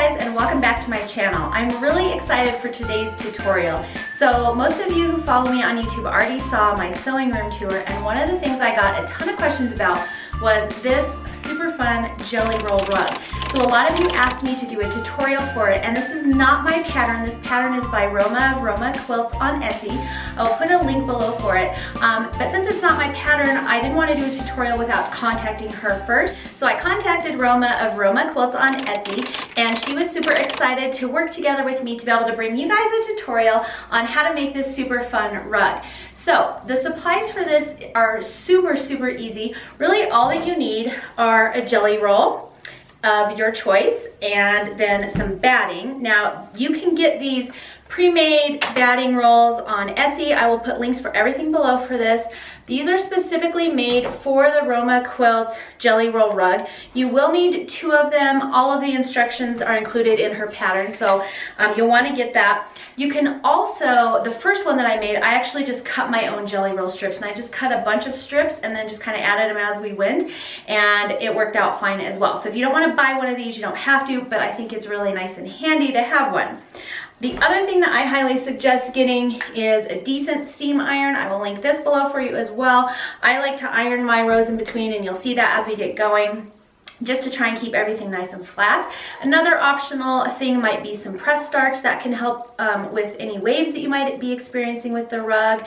guys, and welcome back to my channel. I'm really excited for today's tutorial. So most of you who follow me on YouTube already saw my sewing room tour, and one of the things I got a ton of questions about was this super fun jelly roll rug. So a lot of you asked me to do a tutorial for it, and this is not my pattern. This pattern is by Roma Quilts on Etsy. I'll put a link below for it. But since it's not my pattern, I didn't want to do a tutorial without contacting her first. So I contacted Roma of Roma Quilts on Etsy, and she was super excited to work together with me to be able to bring you guys a tutorial on how to make this super fun rug. So the supplies for this are super easy. Really all that you need are a jelly roll of your choice and then some batting. Now you can get these pre-made batting rolls on Etsy. I will put links for everything below for this. These are specifically made for the Roma Quilts jelly roll rug. You will need 2 of them. All of the instructions are included in her pattern, so you'll want to get that. You can also, the first one that I made, I actually just cut my own jelly roll strips, and I just cut a bunch of strips and then just kind of added them as we went, and it worked out fine as well. So if you don't want to buy one of these, you don't have to, but I think it's really nice and handy to have one. The other thing that I highly suggest getting is a decent steam iron. I will link this below for you as well. I like to iron my rows in between, and you'll see that as we get going, just to try and keep everything nice and flat. Another optional thing might be some press starch that can help with any waves that you might be experiencing with the rug.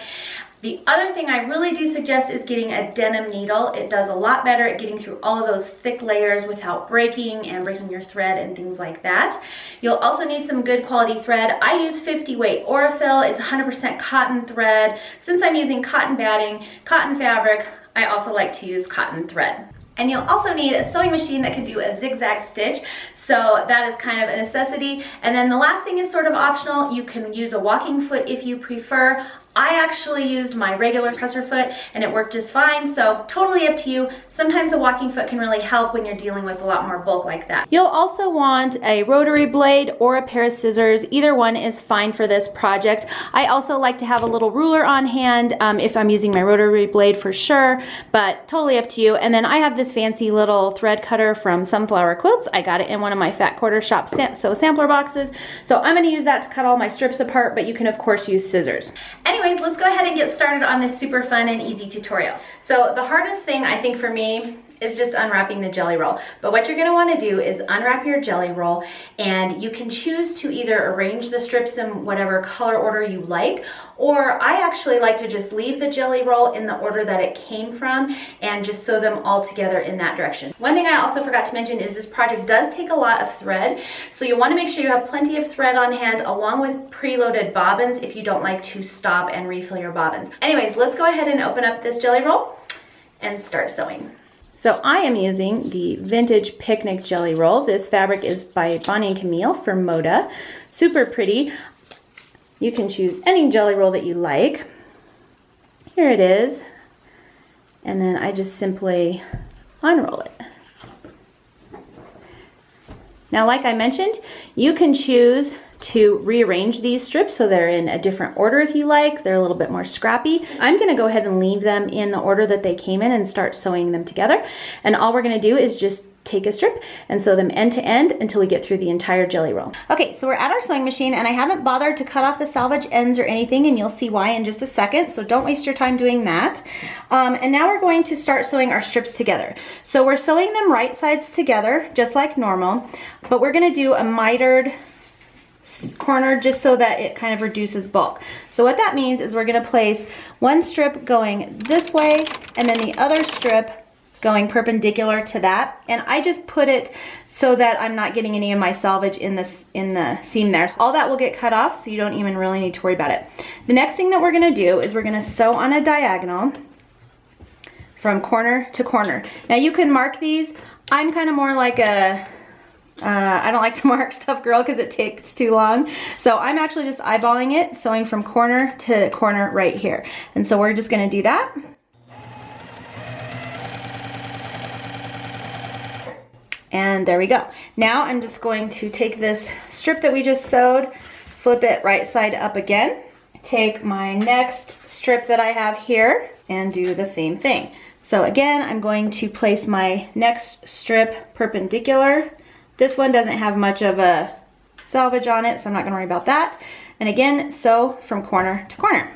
The other thing I really do suggest is getting a denim needle. It does a lot better at getting through all of those thick layers without breaking and breaking your thread and things like that. You'll also need some good quality thread. I use 50 weight Aurifil. It's 100% cotton thread. Since I'm using cotton batting, cotton fabric, I also like to use cotton thread. And you'll also need a sewing machine that can do a zigzag stitch. So that is kind of a necessity. And then the last thing is sort of optional. You can use a walking foot if you prefer. I actually used my regular presser foot and it worked just fine, so totally up to you. Sometimes the walking foot can really help when you're dealing with a lot more bulk like that. You'll also want a rotary blade or a pair of scissors. Either one is fine for this project. I also like to have a little ruler on hand if I'm using my rotary blade for sure, but totally up to you. And then I have this fancy little thread cutter from Sunflower Quilts. I got it in one of my Fat Quarter Shop Sew sampler boxes, so I'm going to use that to cut all my strips apart, but you can of course use scissors. Anyways, let's go ahead and get started on this super fun and easy tutorial. So the hardest thing I think for me is just unwrapping the jelly roll. But what you're going to want to do is unwrap your jelly roll, and you can choose to either arrange the strips in whatever color order you like, or I actually like to just leave the jelly roll in the order that it came from and just sew them all together in that direction. One thing I also forgot to mention is this project does take a lot of thread, so you want to make sure you have plenty of thread on hand along with preloaded bobbins if you don't like to stop and refill your bobbins. Anyways, let's go ahead and open up this jelly roll and start sewing. So I am using the Vintage Picnic Jelly Roll. This fabric is by Bonnie and Camille from Moda. Super pretty. You can choose any jelly roll that you like. Here it is. And then I just simply unroll it. Now, like I mentioned, you can choose to rearrange these strips so they're in a different order if you like. They're a little bit more scrappy. I'm going to go ahead and leave them in the order that they came in and start sewing them together. And all we're going to do is just take a strip and sew them end to end until we get through the entire jelly roll. Okay, so we're at our sewing machine, and I haven't bothered to cut off the salvage ends or anything, and you'll see why in just a second, so don't waste your time doing that. And now we're going to start sewing our strips together. So we're sewing them right sides together, just like normal, but we're going to do a mitered corner just so that it kind of reduces bulk. So what that means is we're going to place one strip going this way and then the other strip going perpendicular to that, and I just put it so that I'm not getting any of my salvage in the seam there. So all that will get cut off, so you don't even really need to worry about it. The next thing that we're going to do is we're going to sew on a diagonal from corner to corner. Now you can mark these. I'm kind of more like a I don't like to mark stuff, girl, because it takes too long. So I'm actually just eyeballing it, sewing from corner to corner right here. And so we're just going to do that. And there we go. Now I'm just going to take this strip that we just sewed, flip it right side up again, take my next strip that I have here, and do the same thing. So again, I'm going to place my next strip perpendicular This one doesn't have much of a selvage on it, so I'm not gonna worry about that. And again, sew from corner to corner.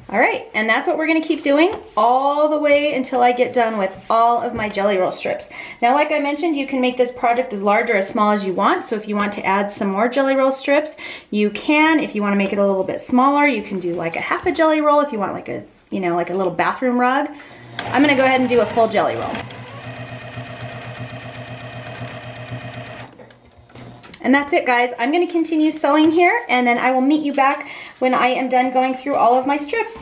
All right, and that's what we're gonna keep doing all the way until I get done with all of my jelly roll strips. Now, like I mentioned, you can make this project as large or as small as you want. So if you want to add some more jelly roll strips, you can. If you wanna make it a little bit smaller, you can do like a half a jelly roll. If you want like a, you know, like a little bathroom rug. I'm gonna go ahead and do a full jelly roll. And that's it, guys. I'm gonna continue sewing here, and then I will meet you back when I am done going through all of my strips.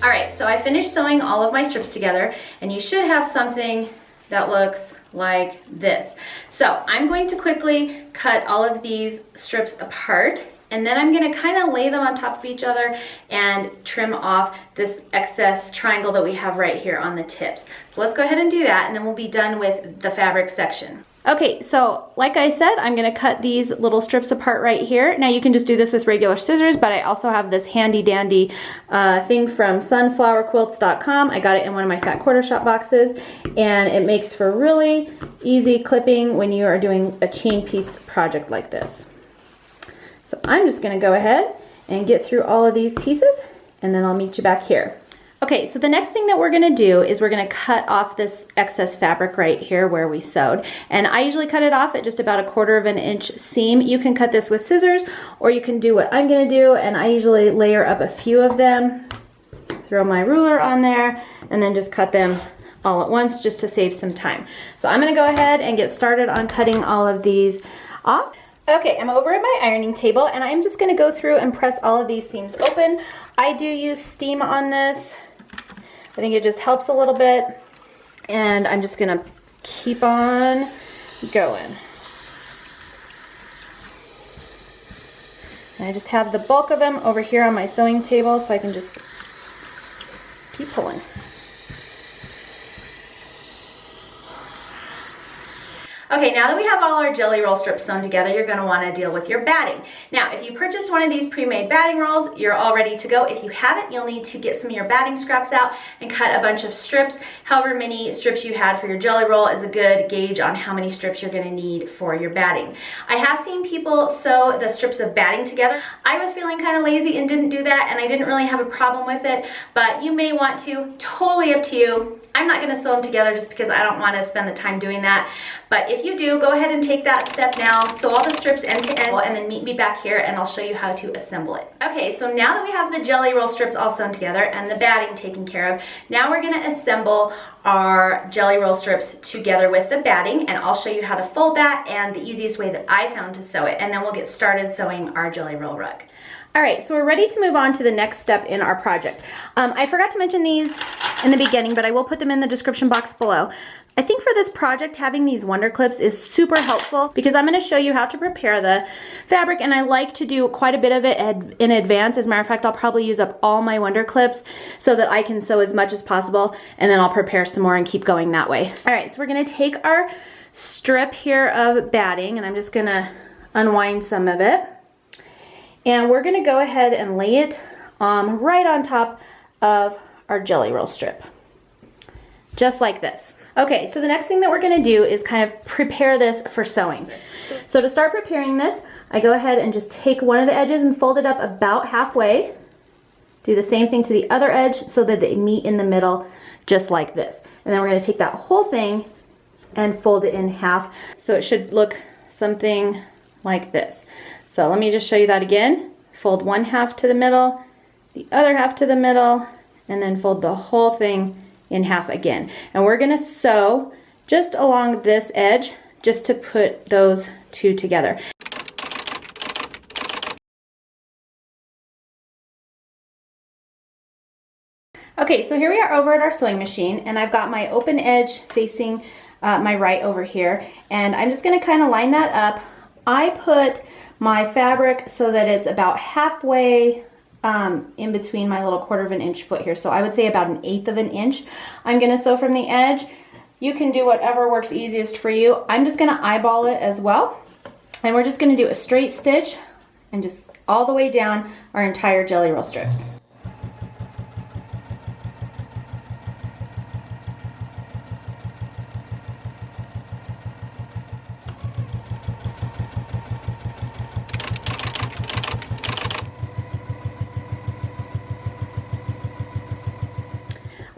All right, so I finished sewing all of my strips together, and you should have something that looks like this. So I'm going to quickly cut all of these strips apart, and then I'm gonna kind of lay them on top of each other and trim off this excess triangle that we have right here on the tips. So let's go ahead and do that, and then we'll be done with the fabric section. Okay, so like I said, I'm gonna cut these little strips apart right here. Now you can just do this with regular scissors, but I also have this handy dandy thing from sunflowerquilts.com. I got it in one of my fat quarter shop boxes, and it makes for really easy clipping when you are doing a chain piece project like this. So I'm just gonna go ahead and get through all of these pieces, and then I'll meet you back here. Okay, so the next thing that we're gonna do is we're gonna cut off this excess fabric right here where we sewed. And I usually cut it off at just about 1/4 of an inch seam. You can cut this with scissors, or you can do what I'm gonna do, and I usually layer up a few of them, throw my ruler on there, and then just cut them all at once just to save some time. So I'm gonna go ahead and get started on cutting all of these off. Okay, I'm over at my ironing table, and I'm just gonna go through and press all of these seams open. I do use steam on this. I think it just helps a little bit, and I'm just gonna keep on going. And I just have the bulk of them over here on my sewing table, so I can just keep pulling. Okay, now that we have all our jelly roll strips sewn together, you're gonna wanna deal with your batting. Now, if you purchased one of these pre-made batting rolls, you're all ready to go. If you haven't, you'll need to get some of your batting scraps out and cut a bunch of strips. However many strips you had for your jelly roll is a good gauge on how many strips you're gonna need for your batting. I have seen people sew the strips of batting together. I was feeling kind of lazy and didn't do that, and I didn't really have a problem with it, but you may want to, totally up to you. I'm not gonna sew them together just because I don't wanna spend the time doing that. But if you do, go ahead and take that step now. Sew all the strips end to end, and then meet me back here and I'll show you how to assemble it. Okay, so now that we have the jelly roll strips all sewn together and the batting taken care of, now we're gonna assemble our jelly roll strips together with the batting, and I'll show you how to fold that and the easiest way that I found to sew it, and then we'll get started sewing our jelly roll rug. All right, so we're ready to move on to the next step in our project. I forgot to mention these in the beginning, but I will put them in the description box below. I think for this project, having these wonder clips is super helpful because I'm gonna show you how to prepare the fabric, and I like to do quite a bit of it in advance. As a matter of fact, I'll probably use up all my wonder clips so that I can sew as much as possible, and then I'll prepare some more and keep going that way. All right, so we're gonna take our strip here of batting, and I'm just gonna unwind some of it. And we're gonna go ahead and lay it right on top of our jelly roll strip, just like this. Okay, so the next thing that we're gonna do is kind of prepare this for sewing. So to start preparing this, I go ahead and just take one of the edges and fold it up about halfway. Do the same thing to the other edge so that they meet in the middle, just like this. And then we're gonna take that whole thing and fold it in half. So it should look something like this. So let me just show you that again. Fold one half to the middle, the other half to the middle, and then fold the whole thing in half again. And we're gonna sew just along this edge just to put those two together. Okay, so here we are over at our sewing machine, and I've got my open edge facing my right over here, and I'm just gonna kind of line that up I put my fabric so that it's about halfway in between my little 1/4 of an inch foot here. So I would say about 1/8 of an inch. I'm gonna sew from the edge. You can do whatever works easiest for you. I'm just gonna eyeball it as well. And we're just gonna do a straight stitch and just all the way down our entire jelly roll strips.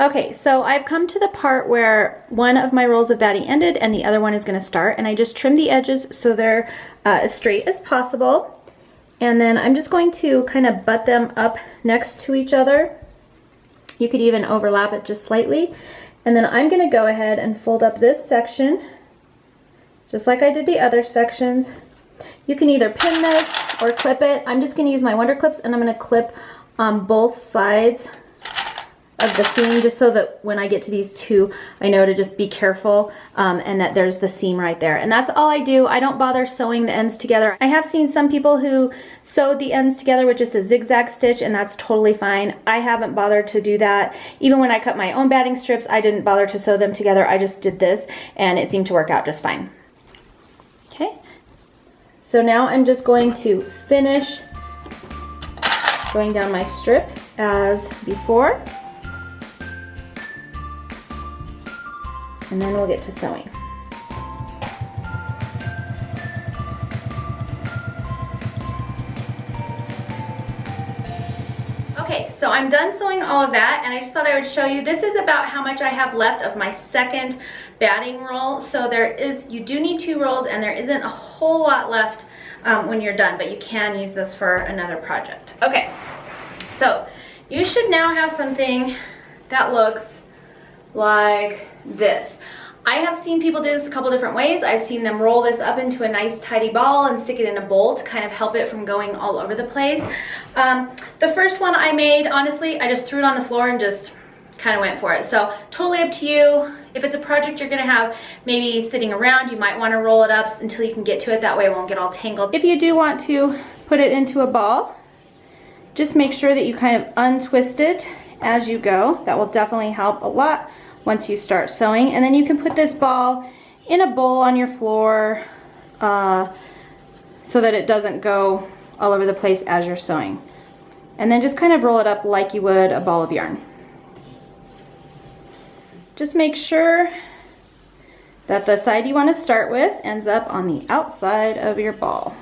Okay, so I've come to the part where one of my rolls of batting ended and the other one is going to start, and I just trimmed the edges so they're as straight as possible. And then I'm just going to kind of butt them up next to each other. You could even overlap it just slightly. And then I'm going to go ahead and fold up this section just like I did the other sections. You can either pin this or clip it. I'm just going to use my Wonder Clips, and I'm going to clip on both sides of the seam, just so that when I get to these two, I know to just be careful and that there's the seam right there. And that's all I do. I don't bother sewing the ends together. I have seen some people who sewed the ends together with just a zigzag stitch, and that's totally fine. I haven't bothered to do that. Even when I cut my own batting strips, I didn't bother to sew them together. I just did this, and it seemed to work out just fine. Okay, so now I'm just going to finish going down my strip as before. And then we'll get to sewing. Okay, so I'm done sewing all of that, and I just thought I would show you. This is about how much I have left of my second batting roll. So you do need 2 rolls, and there isn't a whole lot left when you're done, but you can use this for another project. Okay, so you should now have something that looks like this. I have seen people do this a couple different ways. I've seen them roll this up into a nice tidy ball and stick it in a bowl to kind of help it from going all over the place. The first one I made, honestly, I just threw it on the floor and just kind of went for it. So totally up to you. If it's a project you're gonna have maybe sitting around, you might wanna roll it up until you can get to it. That way it won't get all tangled. If you do want to put it into a ball, just make sure that you kind of untwist it as you go. That will definitely help a lot once you start sewing. And then you can put this ball in a bowl on your floor so that it doesn't go all over the place as you're sewing. And then just kind of roll it up like you would a ball of yarn. Just make sure that the side you want to start with ends up on the outside of your ball.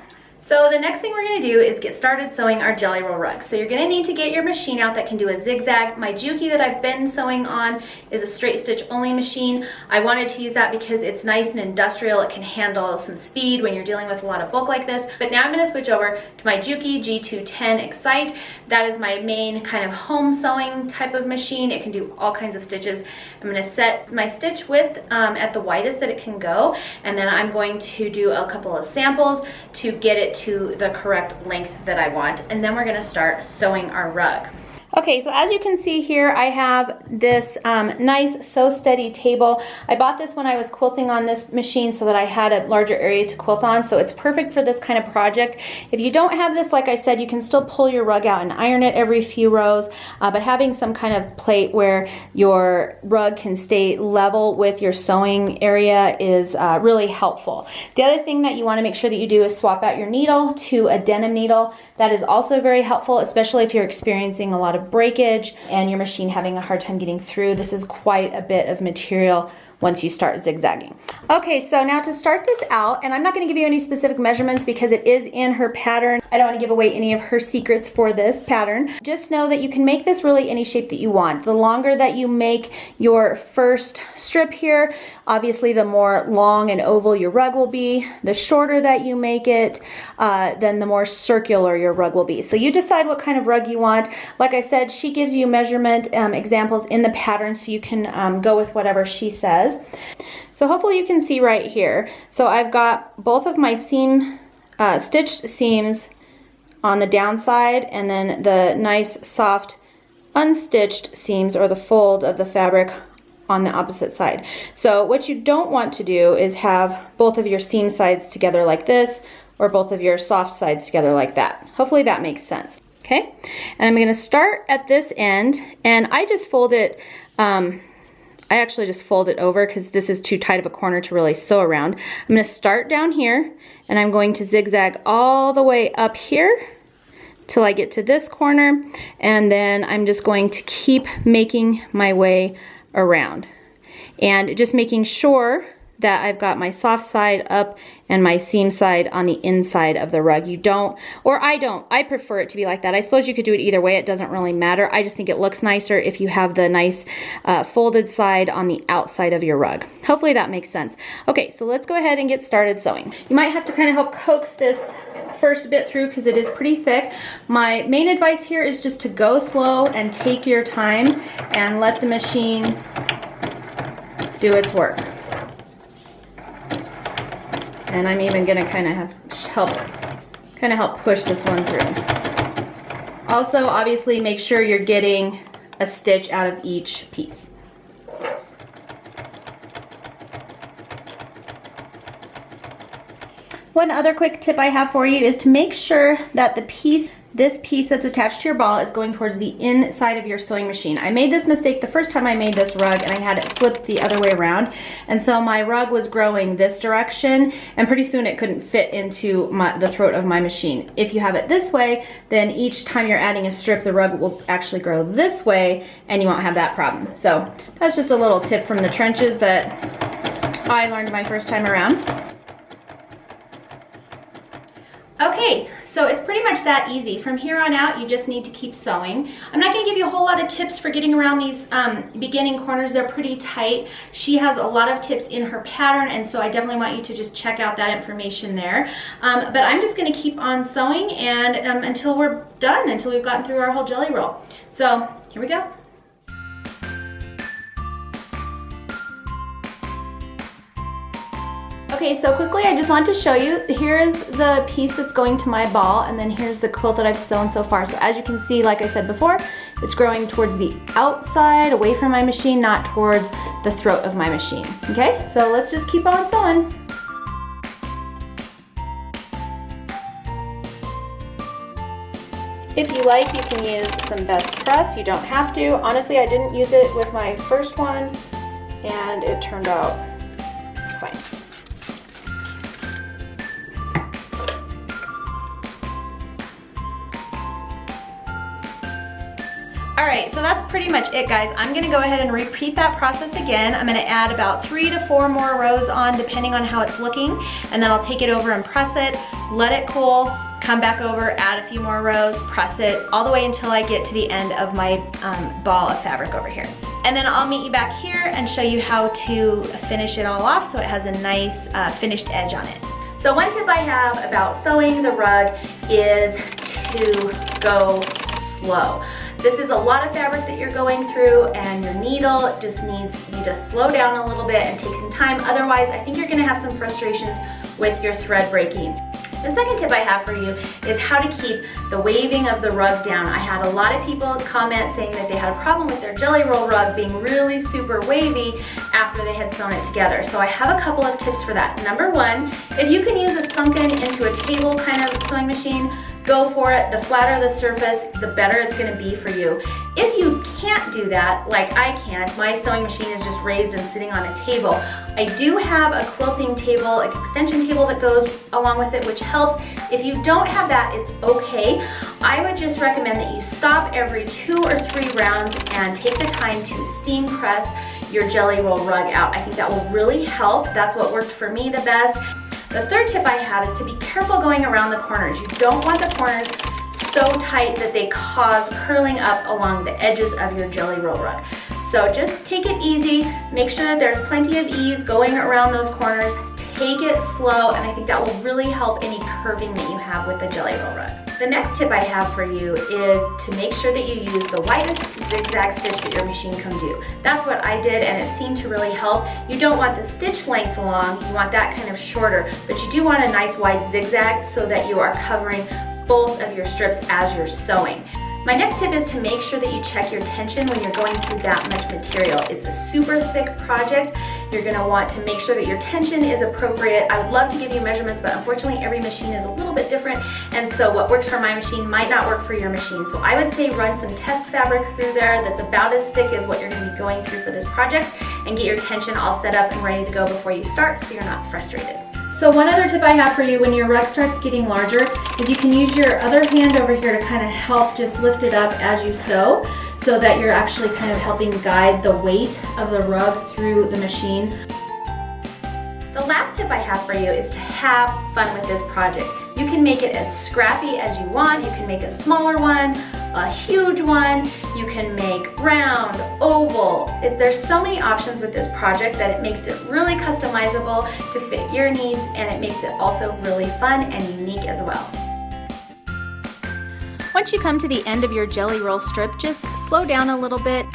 So the next thing we're gonna do is get started sewing our jelly roll rug. So you're gonna need to get your machine out that can do a zigzag. My Juki that I've been sewing on is a straight stitch only machine. I wanted to use that because it's nice and industrial. It can handle some speed when you're dealing with a lot of bulk like this. But now I'm gonna switch over to my Juki G210 Excite. That is my main kind of home sewing type of machine. It can do all kinds of stitches. I'm gonna set my stitch width at the widest that it can go, and then I'm going to do a couple of samples to get it to the correct length that I want, and then we're gonna start sewing our rug. Okay, so as you can see here, I have this nice Sew Steady table. I bought this when I was quilting on this machine so that I had a larger area to quilt on, so it's perfect for this kind of project. If you don't have this, like I said, you can still pull your rug out and iron it every few rows, but having some kind of plate where your rug can stay level with your sewing area is really helpful. The other thing that you want to make sure that you do is swap out your needle to a denim needle. That is also very helpful, especially if you're experiencing a lot of breakage and your machine having a hard time getting through. This is quite a bit of material once you start zigzagging. Okay, so now to start this out, and I'm not going to give you any specific measurements because it is in her pattern. I don't want to give away any of her secrets for this pattern. Just know that you can make this really any shape that you want. The longer that you make your first strip here, obviously the more long and oval your rug will be. The shorter that you make it, then the more circular your rug will be. So you decide what kind of rug you want. Like I said, she gives you measurement examples in the pattern, so you can go with whatever she says. So hopefully you can see right here. So I've got both of my stitched seams on the downside, and then the nice soft unstitched seams, or the fold of the fabric, on the opposite side. So what you don't want to do is have both of your seam sides together like this, or both of your soft sides together like that. Hopefully that makes sense. Okay, and I'm gonna start at this end, and I just fold it, I actually just fold it over because this is too tight of a corner to really sew around. I'm gonna start down here, and I'm going to zigzag all the way up here till I get to this corner, and then I'm just going to keep making my way around. And just making sure that I've got my soft side up and my seam side on the inside of the rug. You don't, or I don't, I prefer it to be like that. I suppose you could do it either way, it doesn't really matter. I just think it looks nicer if you have the nice folded side on the outside of your rug. Hopefully that makes sense. Okay, so let's go ahead and get started sewing. You might have to kind of help coax this first bit through because it is pretty thick. My main advice here is just to go slow and take your time and let the machine do its work. And I'm even gonna kind of help push this one through. Also, obviously, make sure you're getting a stitch out of each piece. One other quick tip I have for you is to make sure that this piece that's attached to your ball is going towards the inside of your sewing machine. I made this mistake the first time I made this rug, and I had it flipped the other way around. And so my rug was growing this direction, and pretty soon it couldn't fit into the throat of my machine. If you have it this way, then each time you're adding a strip, the rug will actually grow this way, and you won't have that problem. So that's just a little tip from the trenches that I learned my first time around. Okay, so it's pretty much that easy. From here on out, you just need to keep sewing. I'm not gonna give you a whole lot of tips for getting around these beginning corners. They're pretty tight. She has a lot of tips in her pattern, and so I definitely want you to just check out that information there. But I'm just gonna keep on sewing and until we're done, until we've gotten through our whole jelly roll. So here we go. Okay, so quickly I just want to show you, here is the piece that's going to my ball, and then here's the quilt that I've sewn so far. So as you can see, like I said before, it's growing towards the outside, away from my machine, not towards the throat of my machine. Okay, so let's just keep on sewing. If you like, you can use some best press. You don't have to. Honestly, I didn't use it with my first one, and it turned out fine. All right, so that's pretty much it, guys. I'm gonna go ahead and repeat that process again. I'm gonna add about 3 to 4 more rows on, depending on how it's looking, and then I'll take it over and press it, let it cool, come back over, add a few more rows, press it, all the way until I get to the end of my ball of fabric over here. And then I'll meet you back here and show you how to finish it all off so it has a nice finished edge on it. So one tip I have about sewing the rug is to go slow. This is a lot of fabric that you're going through, and your needle just needs you to slow down a little bit and take some time. Otherwise, I think you're gonna have some frustrations with your thread breaking. The second tip I have for you is how to keep the waving of the rug down. I had a lot of people comment saying that they had a problem with their jelly roll rug being really super wavy after they had sewn it together. So I have a couple of tips for that. Number one, if you can use a sunken into a table kind of sewing machine, go for it. The flatter the surface, the better it's gonna be for you. If you can't do that, like I can't, my sewing machine is just raised and sitting on a table. I do have a quilting table, an extension table that goes along with it, which helps. If you don't have that, it's okay. I would just recommend that you stop every 2 or 3 rounds and take the time to steam press your jelly roll rug out. I think that will really help. That's what worked for me the best. The third tip I have is to be careful going around the corners. You don't want the corners so tight that they cause curling up along the edges of your jelly roll rug. So just take it easy, make sure that there's plenty of ease going around those corners, take it slow, and I think that will really help any curving that you have with the jelly roll rug. The next tip I have for you is to make sure that you use the widest zigzag stitch that your machine can do. That's what I did, and it seemed to really help. You don't want the stitch length long, you want that kind of shorter, but you do want a nice wide zigzag so that you are covering both of your strips as you're sewing. My next tip is to make sure that you check your tension when you're going through that much material. It's a super thick project. You're gonna want to make sure that your tension is appropriate. I would love to give you measurements, but unfortunately every machine is a little bit different, and so what works for my machine might not work for your machine. So I would say run some test fabric through there that's about as thick as what you're gonna be going through for this project, and get your tension all set up and ready to go before you start so you're not frustrated. So one other tip I have for you when your rug starts getting larger is you can use your other hand over here to kind of help just lift it up as you sew, so that you're actually kind of helping guide the weight of the rug through the machine. The last tip I have for you is to have fun with this project. You can make it as scrappy as you want. You can make a smaller one, a huge one. You can make round, oval. There's so many options with this project that it makes it really customizable to fit your needs, and it makes it also really fun and unique as well. Once you come to the end of your jelly roll strip, just slow down a little bit.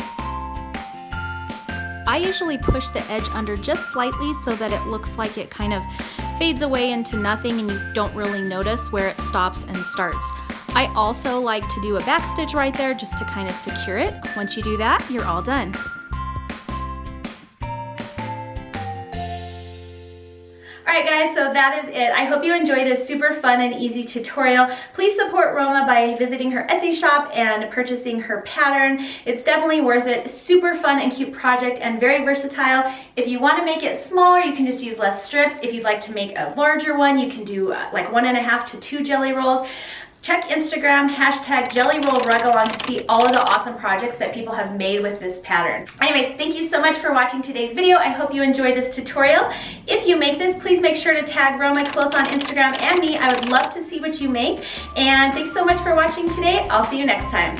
I usually push the edge under just slightly so that it looks like it kind of fades away into nothing and you don't really notice where it stops and starts. I also like to do a back stitch right there just to kind of secure it. Once you do that, you're all done. Alright guys, so that is it. I hope you enjoy this super fun and easy tutorial. Please support Roma by visiting her Etsy shop and purchasing her pattern. It's definitely worth it. Super fun and cute project and very versatile. If you want to make it smaller, you can just use less strips. If you'd like to make a larger one, you can do like 1.5 to 2 jelly rolls. Check Instagram, #JellyRollRugalong to see all of the awesome projects that people have made with this pattern. Anyways, thank you so much for watching today's video. I hope you enjoyed this tutorial. If you make this, please make sure to tag Roma Quilts on Instagram and me. I would love to see what you make. And thanks so much for watching today. I'll see you next time.